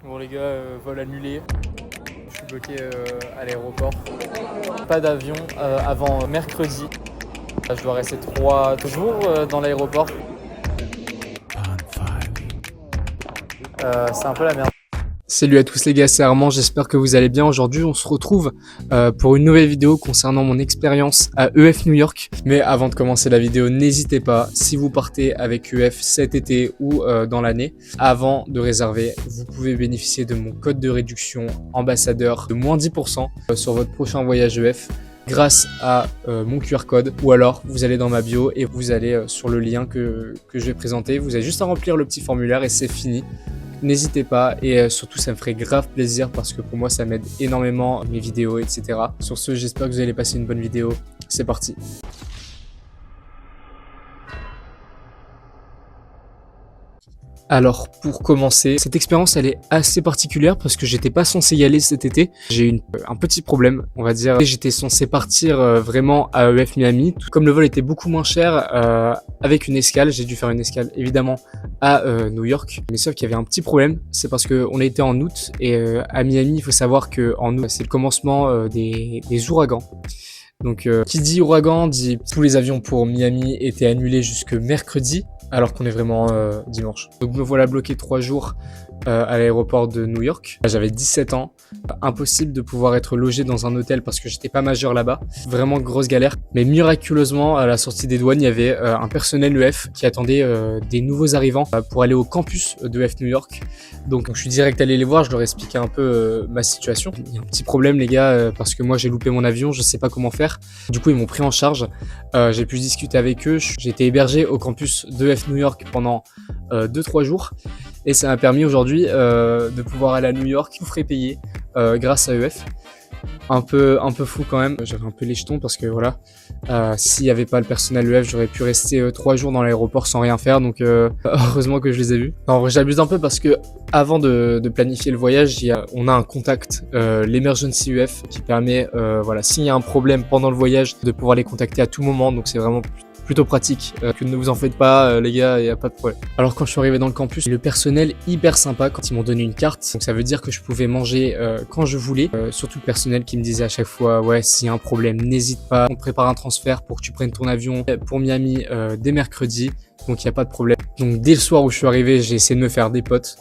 Bon les gars, vol annulé. Je suis bloqué à l'aéroport. Pas d'avion avant mercredi. Je dois rester 3 jours dans l'aéroport. C'est un peu la merde. Salut à tous les gars, c'est Armand, j'espère que vous allez bien. Aujourd'hui on se retrouve pour une nouvelle vidéo concernant mon expérience à EF New York. Mais avant de commencer la vidéo, n'hésitez pas, si vous partez avec EF cet été ou dans l'année, avant de réserver, vous pouvez bénéficier de mon code de réduction ambassadeur de moins 10% sur votre prochain voyage EF. Grâce à mon QR code, ou alors vous allez dans ma bio et vous allez sur le lien que je vais présenter. Vous avez juste à remplir le petit formulaire et c'est fini. N'hésitez pas et surtout ça me ferait grave plaisir parce que pour moi ça m'aide énormément mes vidéos etc. Sur ce, j'espère que vous allez passer une bonne vidéo. C'est parti. Alors pour commencer, cette expérience elle est assez particulière parce que j'étais pas censé y aller cet été. J'ai eu un petit problème, on va dire. J'étais censé partir vraiment à EF Miami. Comme le vol était beaucoup moins cher, avec une escale, j'ai dû faire une escale évidemment à New York. Mais sauf qu'il y avait un petit problème, c'est parce qu'on a été en août et à Miami, il faut savoir que en août c'est le commencement des ouragans. Donc qui dit ouragan dit tous les avions pour Miami étaient annulés jusque mercredi. Alors qu'on est vraiment dimanche. Donc me voilà bloqué 3 jours à l'aéroport de New York. J'avais 17 ans, impossible de pouvoir être logé dans un hôtel parce que j'étais pas majeur là-bas. Vraiment grosse galère. Mais miraculeusement, à la sortie des douanes, il y avait un personnel EF qui attendait des nouveaux arrivants pour aller au campus de EF New York. Donc je suis direct allé les voir, je leur ai expliqué un peu ma situation. Il y a un petit problème les gars, parce que moi j'ai loupé mon avion, je sais pas comment faire. Du coup ils m'ont pris en charge, j'ai pu discuter avec eux. J'ai été hébergé au campus de EF New York pendant 2-3 jours. Et ça m'a permis aujourd'hui de pouvoir aller à New York, tout frais payé, grâce à EF. Un peu fou quand même, j'avais un peu les jetons parce que voilà, s'il n'y avait pas le personnel EF, j'aurais pu rester 3 jours dans l'aéroport sans rien faire, donc heureusement que je les ai vus. Alors j'abuse un peu parce que avant de planifier le voyage, on a un contact, l'Emergency EF, qui permet, voilà, s'il y a un problème pendant le voyage, de pouvoir les contacter à tout moment, donc c'est vraiment plutôt pratique, que ne vous en faites pas les gars, il n'y a pas de problème. Alors quand je suis arrivé dans le campus, le personnel hyper sympa quand ils m'ont donné une carte, donc ça veut dire que je pouvais manger quand je voulais, surtout le personnel qui me disait à chaque fois ouais s'il y a un problème n'hésite pas, on prépare un transfert pour que tu prennes ton avion pour Miami dès mercredi, donc il n'y a pas de problème. Donc dès le soir où je suis arrivé, j'ai essayé de me faire des potes.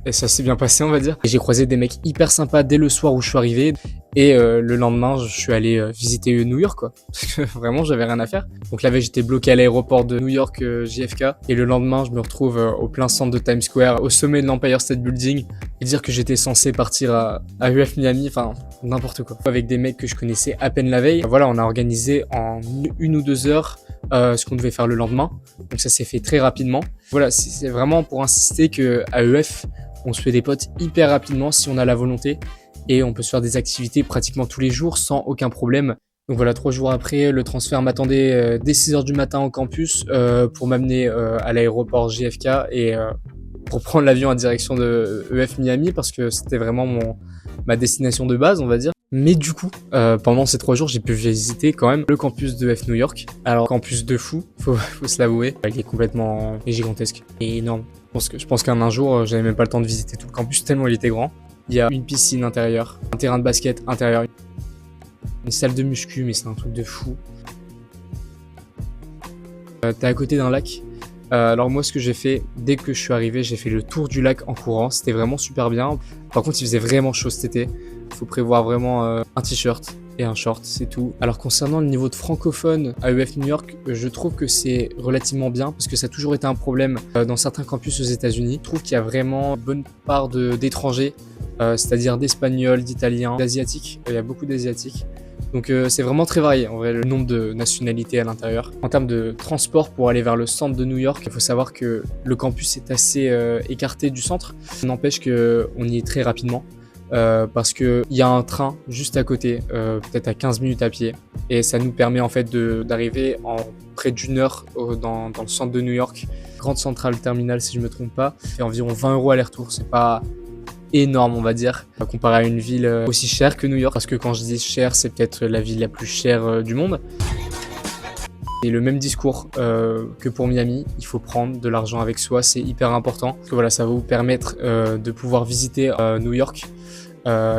Et ça s'est bien passé on va dire. Et j'ai croisé des mecs hyper sympas dès le soir où je suis arrivé. Et le lendemain, je suis allé visiter New York quoi. Parce que vraiment, j'avais rien à faire. Donc la veille, j'étais bloqué à l'aéroport de New York JFK. Et le lendemain, je me retrouve au plein centre de Times Square, au sommet de l'Empire State Building. Et dire que j'étais censé partir à EF Miami, enfin n'importe quoi. Avec des mecs que je connaissais à peine la veille. Voilà, on a organisé en 1 ou 2 heures ce qu'on devait faire le lendemain. Donc ça s'est fait très rapidement. Voilà, c'est vraiment pour insister que à EF, on se fait des potes hyper rapidement si on a la volonté et on peut se faire des activités pratiquement tous les jours sans aucun problème. Donc voilà, 3 jours après, le transfert m'attendait dès 6h du matin au campus pour m'amener à l'aéroport JFK et pour prendre l'avion en direction de EF Miami parce que c'était vraiment ma destination de base, on va dire. Mais du coup, pendant ces 3 jours, j'ai pu visiter quand même le campus de EF New York. Alors, campus de fou, faut se l'avouer. Il est complètement gigantesque et énorme. Je pense qu'un jour, j'avais même pas le temps de visiter tout le campus tellement il était grand. Il y a une piscine intérieure, un terrain de basket intérieur, une salle de muscu, mais c'est un truc de fou. T'es à côté d'un lac. Alors moi, ce que j'ai fait, dès que je suis arrivé, j'ai fait le tour du lac en courant. C'était vraiment super bien. Par contre, il faisait vraiment chaud cet été. Il faut prévoir vraiment un t-shirt et un short, c'est tout. Alors concernant le niveau de francophone à EF New York, je trouve que c'est relativement bien parce que ça a toujours été un problème dans certains campus aux États-Unis. Je trouve qu'il y a vraiment une bonne part d'étrangers, c'est-à-dire d'Espagnols, d'Italiens, d'Asiatiques. Il y a beaucoup d'Asiatiques. Donc c'est vraiment très varié en vrai le nombre de nationalités à l'intérieur. En termes de transport pour aller vers le centre de New York, il faut savoir que le campus est assez écarté du centre. Ça n'empêche qu'on y est très rapidement. Parce qu'il y a un train juste à côté, peut-être à 15 minutes à pied, et ça nous permet en fait d'arriver en près d'1 heure dans le centre de New York. Grande centrale terminale si je me trompe pas, c'est environ 20 € aller-retour, c'est pas énorme on va dire, comparé à une ville aussi chère que New York, parce que quand je dis cher, c'est peut-être la ville la plus chère du monde. Et le même discours que pour Miami, il faut prendre de l'argent avec soi, c'est hyper important. Parce que voilà, ça va vous permettre de pouvoir visiter New York,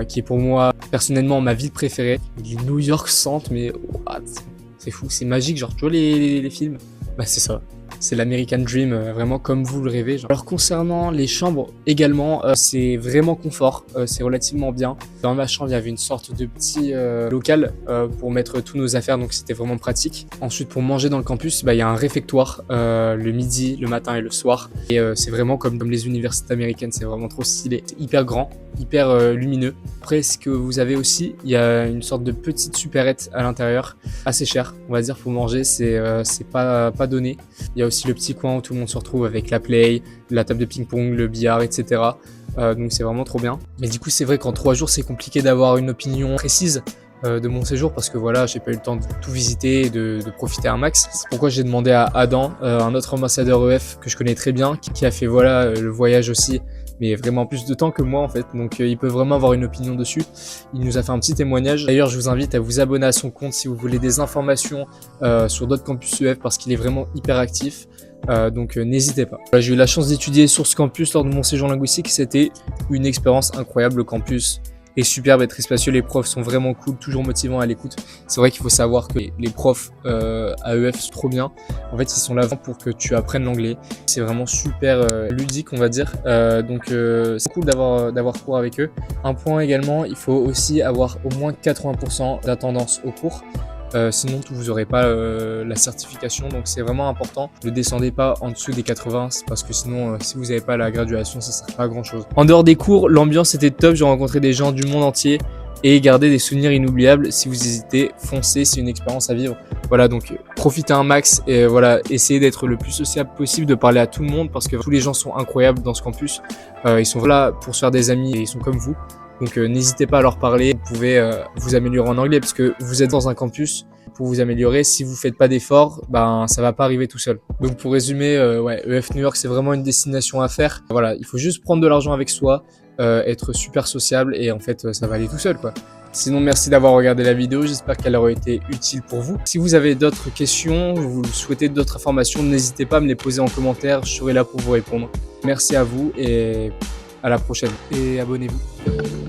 qui est pour moi personnellement ma ville préférée. New York Centre, mais what, c'est fou, c'est magique, genre tu vois les films, bah c'est ça. C'est l'American Dream, vraiment comme vous le rêvez. Genre. Alors concernant les chambres également, c'est vraiment confort, c'est relativement bien. Dans ma chambre, il y avait une sorte de petit local pour mettre tous nos affaires, donc c'était vraiment pratique. Ensuite, pour manger dans le campus, bah, il y a un réfectoire le midi, le matin et le soir. Et c'est vraiment comme les universités américaines, c'est vraiment trop stylé. C'est hyper grand, hyper lumineux. Après, ce que vous avez aussi, il y a une sorte de petite supérette à l'intérieur, assez cher, on va dire, pour manger, c'est pas donné. Il y a aussi le petit coin où tout le monde se retrouve avec la play, la table de ping-pong, le billard, etc. Donc c'est vraiment trop bien. Mais du coup, c'est vrai qu'en 3 jours, c'est compliqué d'avoir une opinion précise de mon séjour parce que voilà, j'ai pas eu le temps de tout visiter et de profiter un max. C'est pourquoi j'ai demandé à Adam, un autre ambassadeur EF que je connais très bien, qui a fait voilà le voyage aussi, mais vraiment plus de temps que moi en fait, donc il peut vraiment avoir une opinion dessus. Il nous a fait un petit témoignage. D'ailleurs, je vous invite à vous abonner à son compte si vous voulez des informations sur d'autres campus EF parce qu'il est vraiment hyper actif. Donc n'hésitez pas. Voilà, j'ai eu la chance d'étudier sur ce campus lors de mon séjour linguistique, c'était une expérience incroyable. Le campus est superbe et très spacieux, les profs sont vraiment cool, toujours motivants à l'écoute. C'est vrai qu'il faut savoir que les profs à EF sont trop bien. En fait, ils sont là pour que tu apprennes l'anglais. C'est vraiment super ludique, on va dire. Donc c'est cool d'avoir cours avec eux. Un point également, il faut aussi avoir au moins 80% d'attendance au cours. Sinon vous n'aurez pas la certification, donc c'est vraiment important. Ne descendez pas en dessous des 80 parce que sinon si vous n'avez pas la graduation, ça ne sert pas à grand chose. En dehors des cours, l'ambiance était top, j'ai rencontré des gens du monde entier et gardé des souvenirs inoubliables. Si vous hésitez, foncez, c'est une expérience à vivre. Voilà, donc profitez un max et voilà, essayez d'être le plus sociable possible, de parler à tout le monde parce que tous les gens sont incroyables dans ce campus. Ils sont là pour se faire des amis et ils sont comme vous. Donc n'hésitez pas à leur parler, vous pouvez vous améliorer en anglais parce que vous êtes dans un campus pour vous améliorer. Si vous faites pas d'efforts, ben ça va pas arriver tout seul. Donc pour résumer, ouais, EF New York c'est vraiment une destination à faire. Voilà, il faut juste prendre de l'argent avec soi, être super sociable et en fait ça va aller tout seul quoi. Sinon, merci d'avoir regardé la vidéo, j'espère qu'elle aura été utile pour vous. Si vous avez d'autres questions, vous souhaitez d'autres informations, n'hésitez pas à me les poser en commentaire, je serai là pour vous répondre. Merci à vous et à la prochaine. Et abonnez-vous.